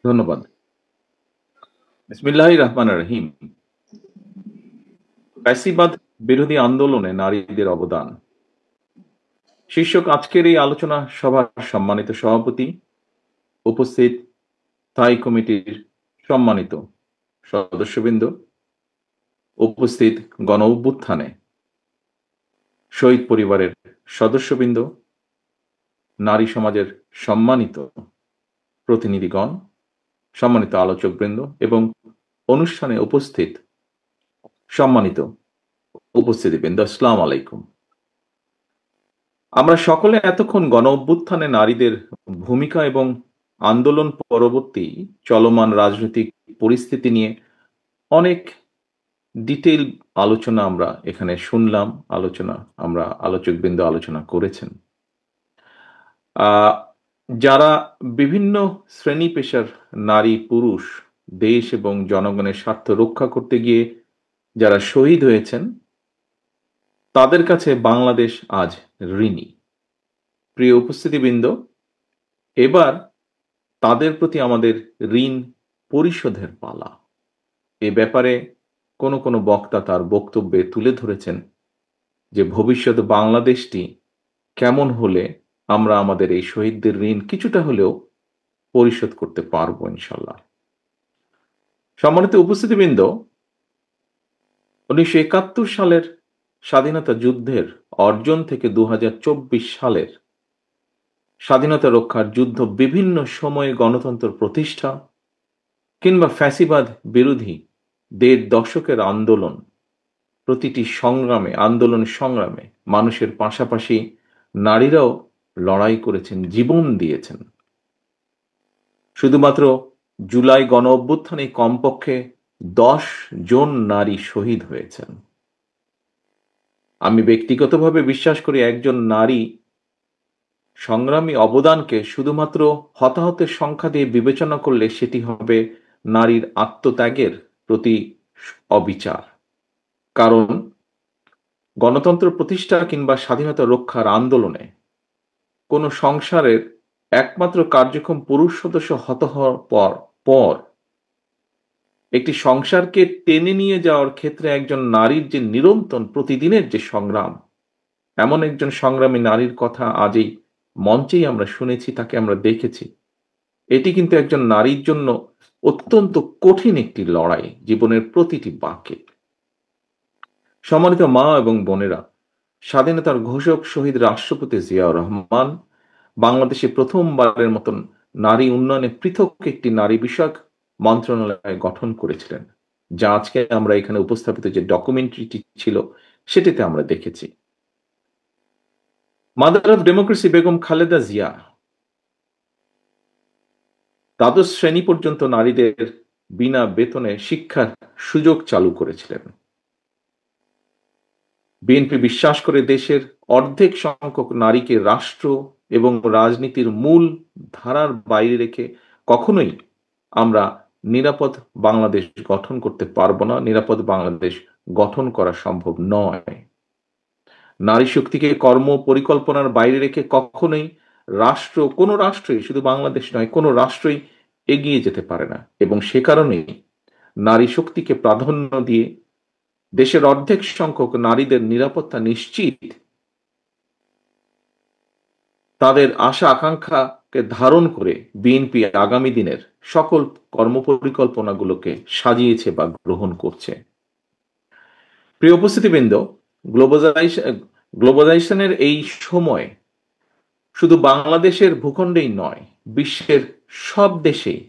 ধন্যবাদ। বিসমিল্লাহির রহমানির রহিম। ফ্যাসিবাদ বিরোধী আন্দোলনে নারীদের অবদান শীর্ষক আজকের এই আলোচনা সভার সম্মানিত সভাপতি, উপস্থিত স্থায়ী কমিটির সম্মানিত সদস্যবৃন্দ, উপস্থিত গণ অভ্যুত্থানে শহীদ পরিবারের সদস্যবৃন্দ, নারী সমাজের সম্মানিত প্রতিনিধিগণ, সম্মানিত আলোচকবৃন্দ এবং অনুষ্ঠানে উপস্থিত সম্মানিত উপস্থিতিবৃন্দ, আসসালামু আলাইকুম। আমরা সকলে এতক্ষণ গণ অভ্যুত্থানে নারীদের ভূমিকা এবং আন্দোলন পরবর্তী চলমান রাজনৈতিক পরিস্থিতি নিয়ে অনেক ডিটেইল আলোচনা আমরা এখানে শুনলাম। আমরা আলোচকবৃন্দ আলোচনা করেছেন। আহ, যারা বিভিন্ন শ্রেণী পেশার নারী পুরুষ দেশ এবং জনগণের স্বার্থ রক্ষা করতে গিয়ে যারা শহীদ হয়েছেন, তাদের কাছে বাংলাদেশ আজ ঋণী। প্রিয় উপস্থিতিবৃন্দ, এবার তাদের প্রতি আমাদের ঋণ পরিশোধের পালা। এ ব্যাপারে কোনো কোনো বক্তা তার বক্তব্যে তুলে ধরেছেন যে ভবিষ্যৎ বাংলাদেশটি কেমন হলে আমরা আমাদের এই শহীদদের ঋণ কিছুটা হলেও পরিশোধ করতে পারবো ইনশাল্লাহ। সম্মানিত উপস্থিতিবৃন্দ, 1971 সালের স্বাধীনতা যুদ্ধের অর্জন থেকে 2024 সালের স্বাধীনতা রক্ষার যুদ্ধ, বিভিন্ন সময়ে গণতন্ত্র প্রতিষ্ঠা কিংবা ফ্যাসিবাদ বিরোধী 1.5 দশকের আন্দোলন, প্রতিটি আন্দোলন সংগ্রামে মানুষের পাশাপাশি নারীরাও লড়াই করেছেন, জীবন দিয়েছেন। শুধুমাত্র জুলাই গণ অভ্যুত্থানে কমপক্ষে 10 জন নারী শহীদ হয়েছেন। আমি ব্যক্তিগতভাবে বিশ্বাস করি, একজন নারী সংগ্রামী অবদানকে শুধুমাত্র হতাহতের সংখ্যা দিয়ে বিবেচনা করলে সেটি হবে নারীর আত্মত্যাগের প্রতি অবিচার। কারণ গণতন্ত্র প্রতিষ্ঠা কিংবা স্বাধীনতা রক্ষার আন্দোলনে কোনো সংসারের একমাত্র কার্যক্ষম পুরুষ সদস্য হত হওয়ার পর একটি সংসারকে টেনে নিয়ে যাওয়ার ক্ষেত্রে একজন নারীর যে নিরন্তর প্রতিদিনের যে সংগ্রাম, এমন একজন সংগ্রামী নারীর কথা আজ এই মঞ্চেই আমরা শুনেছি, তাকে আমরা দেখেছি। এটি কিন্তু একজন নারীর জন্য অত্যন্ত কঠিন একটি লড়াই, জীবনের প্রতিটি বাঁকে। সম্মানিত মা এবং বোনেরা, স্বাধীনতার ঘোষক শহীদ রাষ্ট্রপতি জিয়াউর রহমান বাংলাদেশে প্রথমবারের মতন নারী উন্নয়নে পৃথক একটি নারী বিষয়ক মন্ত্রণালয় গঠন করেছিলেন, যা আজকে আমরা এখানে উপস্থাপিত যে ডকুমেন্টারিটি ছিল সেটিতে আমরা দেখেছি। Mother of democracy Begum Khaleda Zia দ্বাদশ শ্রেণী পর্যন্ত নারীদের বিনা বেতনে শিক্ষার সুযোগ চালু করেছিলেন। বিএনপি বিশ্বাস করে দেশের অর্ধেক সংখ্যক নারীকে রাষ্ট্র এবং রাজনীতির মূল ধারার বাইরে রেখে কখনোই আমরা নিরাপদ বাংলাদেশ গঠন করতে পারবো না, নিরাপদ বাংলাদেশ গঠন করা সম্ভব নয়। নারী শক্তিকে কর্ম পরিকল্পনার বাইরে রেখে কখনোই কোনো রাষ্ট্রই, শুধু বাংলাদেশ নয়, কোনো রাষ্ট্রই এগিয়ে যেতে পারে না। এবং সে কারণেই নারী শক্তিকে প্রাধান্য দিয়ে দেশের অর্ধেক সংখ্যক নারীদের নিরাপত্তা নিশ্চিত, তাদের আশা আকাঙ্ক্ষাকে ধারণ করে বিএনপি আগামী দিনের সকল কর্মপরিকল্পনাগুলোকে সাজিয়েছে বা গ্রহণ করছে। প্রিয় উপস্থিতিবৃন্দ, গ্লোবালাইজেশনের এই সময় শুধু বাংলাদেশের ভূখণ্ডেই নয়, বিশ্বের সব দেশেই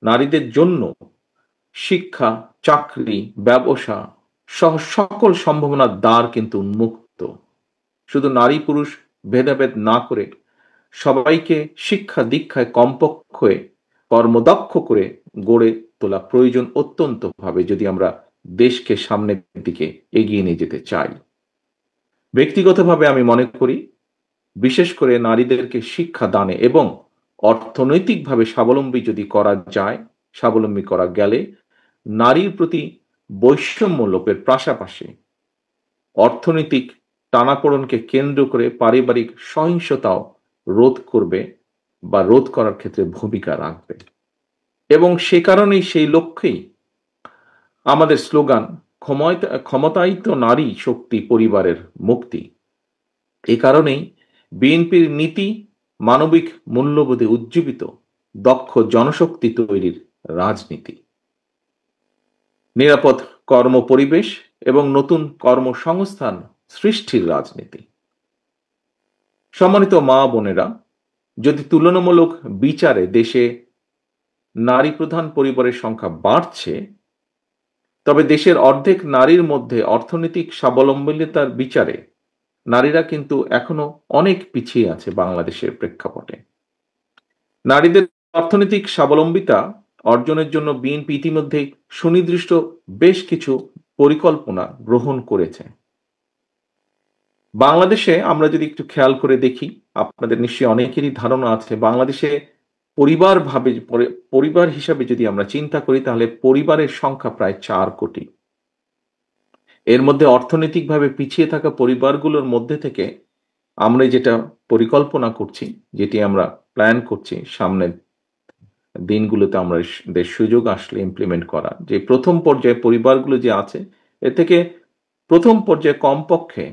নারীদের জন্য শিক্ষা, চাকরি, ব্যবসা সহ সকল সম্ভাবনার দ্বার কিন্তু উন্মুক্ত। শুধু নারী পুরুষ ভেদাভেদ না করে সবাইকে শিক্ষা দীক্ষায় কমপক্ষে কর্মদক্ষ করে গড়ে তোলা প্রয়োজন অত্যন্ত ভাবে, যদি আমরা দেশকে সামনের দিকে এগিয়ে নিয়ে যেতে চাই। ব্যক্তিগতভাবে আমি মনে করি, বিশেষ করে নারীদেরকে শিক্ষা দানে এবং অর্থনৈতিকভাবে স্বাবলম্বী যদি করা যায়, স্বাবলম্বী করা গেলে নারীর প্রতি বৈষম্য লোপের পাশাপাশি অর্থনৈতিক টানাপোড়েনকে কেন্দ্র করে পারিবারিক সহিংসতাও রোধ করবে বা রোধ করার ক্ষেত্রে ভূমিকা রাখবে। এবং সে কারণেই, সেই লক্ষ্যেই আমাদের স্লোগান, ক্ষমতায়িত নারী শক্তি, পরিবারের মুক্তি। এ কারণেই বিএনপির নীতি মানবিক মূল্যবোধে উজ্জীবিত দক্ষ জনশক্তি তৈরির রাজনীতি, নিরাপদ কর্মপরিবেশ এবং নতুন কর্মসংস্থান সৃষ্টির রাজনীতি। সম্মানিত মা বোনেরা, যদি তুলনামূলক বিচারে দেশে নারী প্রধান পরিবারের সংখ্যা বাড়ছে, তবে দেশের অর্ধেক নারীর মধ্যে অর্থনৈতিক স্বাবলম্বিতার বিচারে নারীরা কিন্তু এখনো অনেক পিছিয়ে আছে বাংলাদেশের প্রেক্ষাপটে। নারীদের অর্থনৈতিক স্বাবলম্বিতা অর্জনের জন্য বিএনপি ইতিমধ্যেই সুনির্দিষ্ট বেশ কিছু পরিকল্পনা গ্রহণ করেছে। বাংলাদেশে আমরা যদি একটু খেয়াল করে দেখি, আপনাদের নিশ্চয়ই অনেকেরই ধারণা আছে, বাংলাদেশে পরিবার হিসাবে যদি আমরা চিন্তা করি, তাহলে পরিবারের সংখ্যা প্রায় 4 কোটি। এর মধ্যে অর্থনৈতিকভাবে পিছিয়ে থাকা পরিবারগুলোর মধ্যে থেকে আমরা যেটা পরিকল্পনা করছি, যেটি আমরা প্ল্যান করছি সামনের দিনগুলোতে আমরা সুযোগ আসলে ইমপ্লিমেন্ট করা, যে প্রথম পর্যায়ে পরিবারগুলো যে আছে, এ থেকে প্রথম পর্যায়ে কমপক্ষে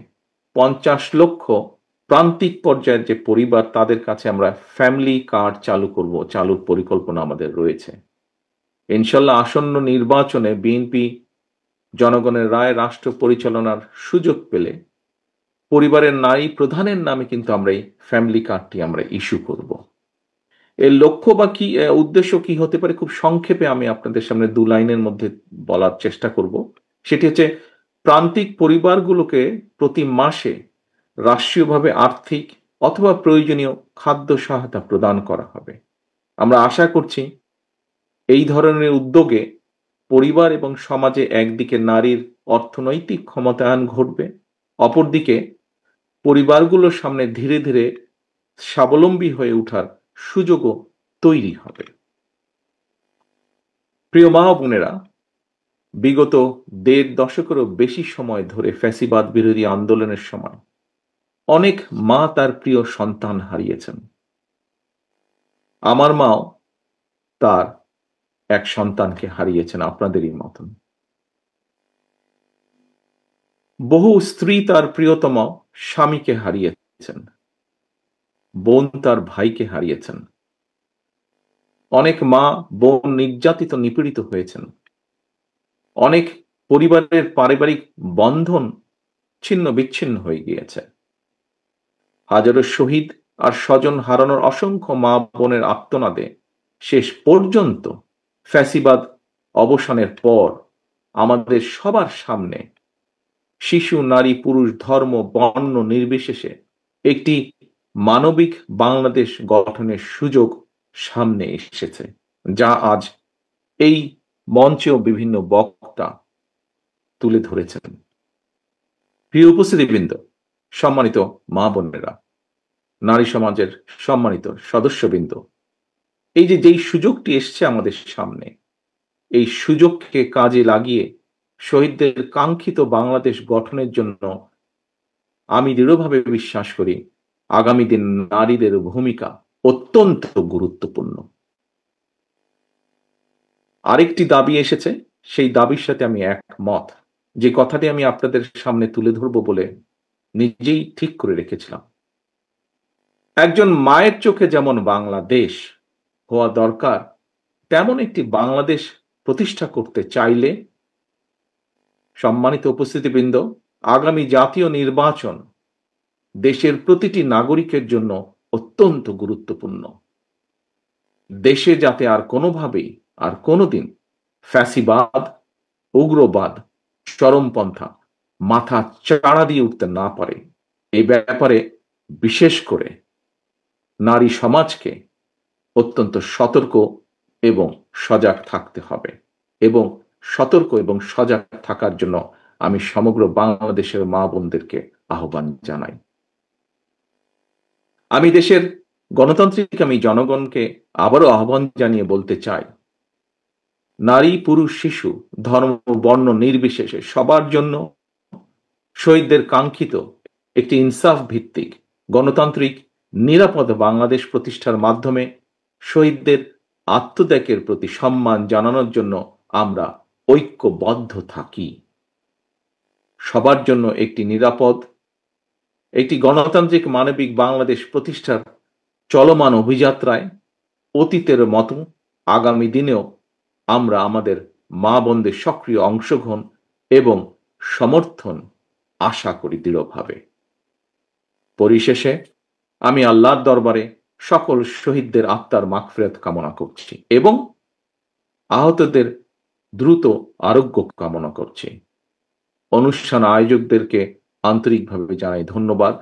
50 লক্ষ প্রান্তিক পর্যায়ের যে পরিবার, তাদের কাছে আমরা ফ্যামিলি কার্ড চালুর পরিকল্পনা আমাদের রয়েছে। ইনশাল্লাহ আসন্ন নির্বাচনে বিএনপি জনগণের রায় রাষ্ট্র পরিচালনার সুযোগ পেলে পরিবারের নারী প্রধানের নামে কিন্তু আমরা এই ফ্যামিলি কার্ডটি আমরা ইস্যু করব। এর লক্ষ্য বা কি উদ্দেশ্য কি হতে পারে, খুব সংক্ষেপে আমি আপনাদের সামনে 2 লাইনের মধ্যে বলার চেষ্টা করব। সেটি হচ্ছে, প্রান্তিক পরিবারগুলোকে প্রতি মাসে রাষ্ট্রীয়ভাবে আর্থিক অথবা প্রয়োজনীয় খাদ্য সহায়তা প্রদান করা হবে। আমরা আশা করছি এই ধরনের উদ্যোগে পরিবার এবং সমাজে একদিকে নারীর অর্থনৈতিক ক্ষমতায়ন ঘটবে, অপরদিকে পরিবারগুলোর সামনে ধীরে ধীরে স্বাবলম্বী হয়ে ওঠার সুযোগও তৈরি হবে। প্রিয় মা বোনেরা, বিগত 1.5 দশকেরও বেশি সময় ধরে ফ্যাসিবাদ বিরোধী আন্দোলনের সময় অনেক মা তার প্রিয় সন্তান হারিয়েছেন। আমার মাও তার এক সন্তানকে হারিয়েছেন আপনাদেরই মতন। বহু স্ত্রী তার প্রিয়তম স্বামীকে হারিয়েছেন, বোন তার ভাইকে হারিয়েছেন। অনেক মা বোন নির্যাতিত, নিপীড়িত হয়েছেন। অনেক পরিবারের পারিবারিক বন্ধন ছিন্ন বিচ্ছিন্ন হয়ে গিয়েছে। হাজারো শহীদ আর স্বজন হারানোর অসংখ্য মা বোনের আর্তনাদে শেষ পর্যন্ত ফ্যাসিবাদ অবসানের পর আমাদের সবার সামনে শিশু, নারী, পুরুষ, ধর্ম, বর্ণ নির্বিশেষে একটি মানবিক বাংলাদেশ গঠনের সুযোগ সামনে এসেছে, যা আজ এই মঞ্চেও বিভিন্ন বক্তা তুলে ধরেছেন। প্রিয় উপস্থিতিবৃন্দ, সম্মানিত মা বোনেরা, নারী সমাজের সম্মানিত সদস্যবৃন্দ, এই যেই সুযোগটি এসছে আমাদের সামনে, এই সুযোগকে কাজে লাগিয়ে শহীদদের কাঙ্ক্ষিত বাংলাদেশ গঠনের জন্য আমি দৃঢ়ভাবে বিশ্বাস করি আগামী দিন নারীদের ভূমিকা অত্যন্ত গুরুত্বপূর্ণ। আরেকটি দাবি এসেছে, সেই দাবির সাথে আমি একমত, যে কথাটি আমি আপনাদের সামনে তুলে ধরব বলে নিজেই ঠিক করে রেখেছিলাম। একজন মায়ের চোখে যেমন বাংলাদেশ হওয়া দরকার, তেমন একটি বাংলাদেশ প্রতিষ্ঠা করতে চাইলে, সম্মানিত উপস্থিতিবৃন্দ, আগামী জাতীয় নির্বাচন দেশের প্রতিটি নাগরিকের জন্য অত্যন্ত গুরুত্বপূর্ণ। দেশে যাতে আর কোনোভাবেই আর কোনোদিন ফ্যাসিবাদ, উগ্রবাদ, চরমপন্থা মাথা চাড়া দিয়ে উঠতে না পারে, এই ব্যাপারে বিশেষ করে নারী সমাজকে অত্যন্ত সতর্ক এবং সজাগ থাকতে হবে। এবং সতর্ক এবং সজাগ থাকার জন্য আমি সমগ্র বাংলাদেশের মা বোনদেরকে আহ্বান জানাই। আমি দেশের গণতান্ত্রিক আমি জনগণকে আবারও আহ্বান জানিয়ে বলতে চাই, নারী, পুরুষ, শিশু, ধর্ম, বর্ণ নির্বিশেষে সবার জন্য শহীদদের কাঙ্ক্ষিত একটি ইনসাফ ভিত্তিক, গণতান্ত্রিক নিরাপদ বাংলাদেশ প্রতিষ্ঠার মাধ্যমে শহীদদের আত্মত্যাগের প্রতি সম্মান জানানোর জন্য আমরা ঐক্যবদ্ধ থাকি। সবার জন্য একটি নিরাপদ, একটি গণতান্ত্রিক মানবিক বাংলাদেশ প্রতিষ্ঠার চলমান অভিযাত্রায় অতীতের মতো আগামী দিনেও আমরা আমাদের মা বোনদের সক্রিয় অংশগ্রহণ এবং সমর্থন আশা করি দৃঢ়ভাবে। পরিশেষে আমি আল্লাহর দরবারে সকল শহীদদের আত্মার মাগফিরাত কামনা করছি এবং আহতদের দ্রুত আরোগ্য কামনা করছি। অনুষ্ঠান আয়োজকদেরকে আন্তরিকভাবে জানাই ধন্যবাদ।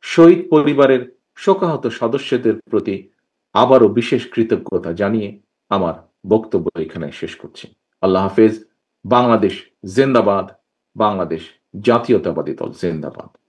শহীদ পরিবারের শোকাহত সদস্যদের প্রতি আবারও বিশেষ কৃতজ্ঞতা জানিয়ে আমার বক্তব্য এখানে শেষ করছি। আল্লাহ হাফেজ। বাংলাদেশ জিন্দাবাদ। বাংলাদেশ জাতীয়তাবাদী দল জিন্দাবাদ।